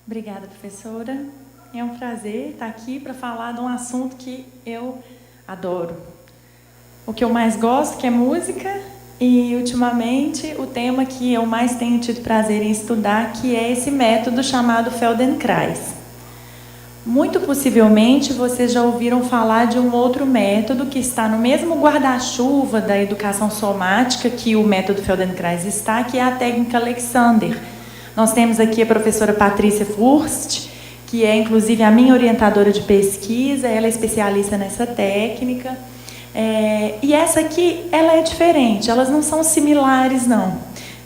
Obrigada, professora. É um prazer estar aqui para falar de um assunto que eu adoro. O que eu mais gosto, que é música, e ultimamente o tema que eu mais tenho tido prazer em estudar, que é esse método chamado Feldenkrais. Muito possivelmente vocês já ouviram falar de um outro método que está no mesmo guarda-chuva da educação somática que o método Feldenkrais está, que é a técnica Alexander. Nós temos aqui a professora Patrícia Furst, que é inclusive a minha orientadora de pesquisa, ela é especialista nessa técnica. E essa aqui, ela é diferente, elas não são similares, não.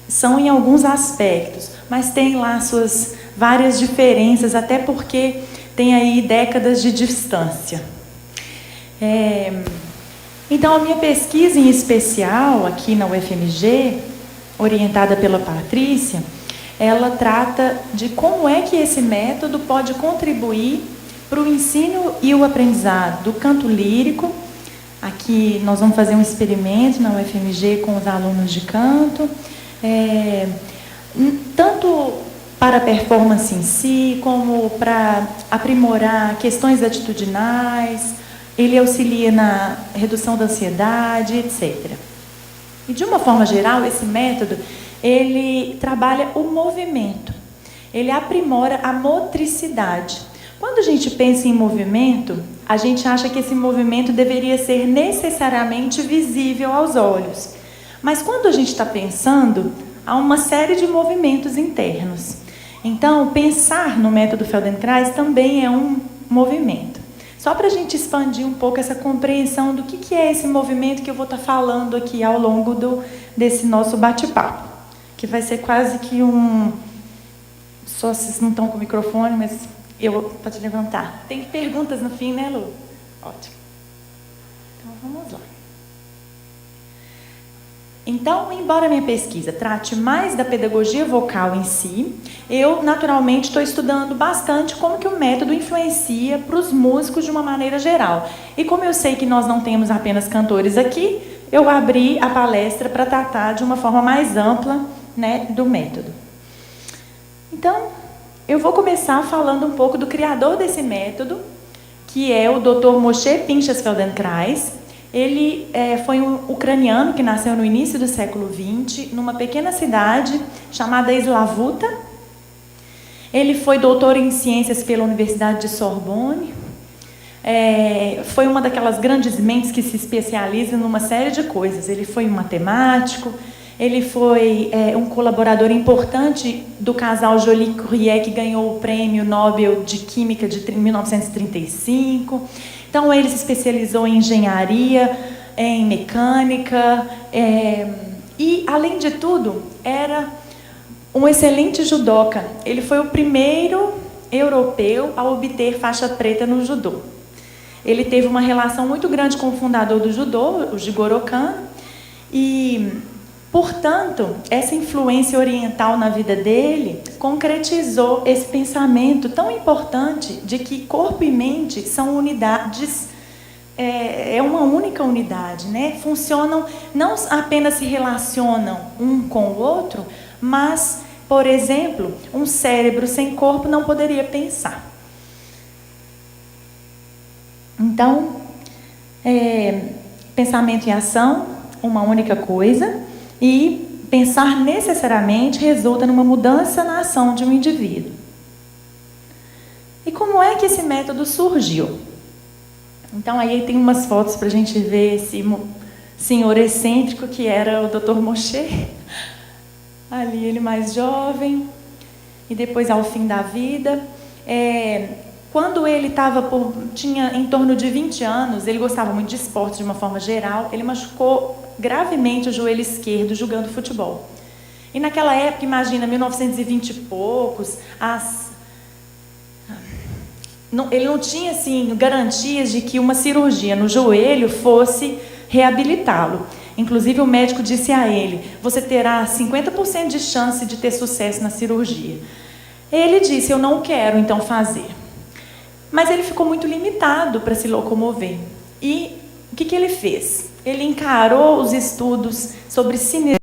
São em alguns aspectos, mas tem lá suas várias diferenças, até porque tem aí décadas de distância. Então, a minha pesquisa em especial, aqui na UFMG, orientada pela Patrícia, ela trata de como é que esse método pode contribuir para o ensino e o aprendizado do canto lírico. Aqui nós vamos fazer um experimento na UFMG com os alunos de canto, tanto para a performance em si, como para aprimorar questões atitudinais, ele auxilia na redução da ansiedade, etc. E de uma forma geral, esse método, ele trabalha o movimento, ele aprimora a motricidade. Quando a gente pensa em movimento, a gente acha que esse movimento deveria ser necessariamente visível aos olhos. Mas quando a gente está pensando, há uma série de movimentos internos. Então, pensar no método Feldenkrais também é um movimento. Só para a gente expandir um pouco essa compreensão do que é esse movimento que eu vou estar falando aqui ao longo desse nosso bate-papo, que vai ser quase que só vocês não estão com o microfone, mas eu pode levantar. Tem perguntas no fim, né, Lu? Ótimo. Então, vamos lá. Então, embora a minha pesquisa trate mais da pedagogia vocal em si, eu, naturalmente, estou estudando bastante como que o método influencia para os músicos de uma maneira geral. E como eu sei que nós não temos apenas cantores aqui, eu abri a palestra para tratar de uma forma mais ampla, né, do método. Então, eu vou começar falando um pouco do criador desse método, que é o Dr. Moshe Pinchas Feldenkrais. Ele foi um ucraniano que nasceu no início do século XX, numa pequena cidade chamada Slavuta. Ele foi doutor em ciências pela Universidade de Sorbonne. Foi uma daquelas grandes mentes que se especializa numa série de coisas. Ele foi um matemático, ele foi um colaborador importante do casal Joly-Curie, que ganhou o Prêmio Nobel de Química de 1935. Então, ele se especializou em engenharia, em mecânica, e, além de tudo, era um excelente judoca. Ele foi o primeiro europeu a obter faixa preta no judô. Ele teve uma relação muito grande com o fundador do judô, o Jigoro Kano, e, portanto, essa influência oriental na vida dele concretizou esse pensamento tão importante de que corpo e mente são unidades, é uma única unidade, né? Funcionam, não apenas se relacionam um com o outro, mas, por exemplo, um cérebro sem corpo não poderia pensar. Então, pensamento e ação, uma única coisa, e pensar necessariamente resulta numa mudança na ação de um indivíduo. E como é que esse método surgiu? Então, aí tem umas fotos para a gente ver esse senhor excêntrico que era o Dr. Moshe. Ali ele mais jovem, e depois ao fim da vida. Quando ele tinha em torno de 20 anos, ele gostava muito de esporte de uma forma geral, ele machucou gravemente o joelho esquerdo jogando futebol. E naquela época, imagina, 1920 e poucos, ele não tinha assim, garantias de que uma cirurgia no joelho fosse reabilitá-lo. Inclusive, o médico disse a ele: você terá 50% de chance de ter sucesso na cirurgia. Ele disse: eu não quero então fazer. Mas ele ficou muito limitado para se locomover. E o que ele fez? Ele encarou os estudos sobre cinesia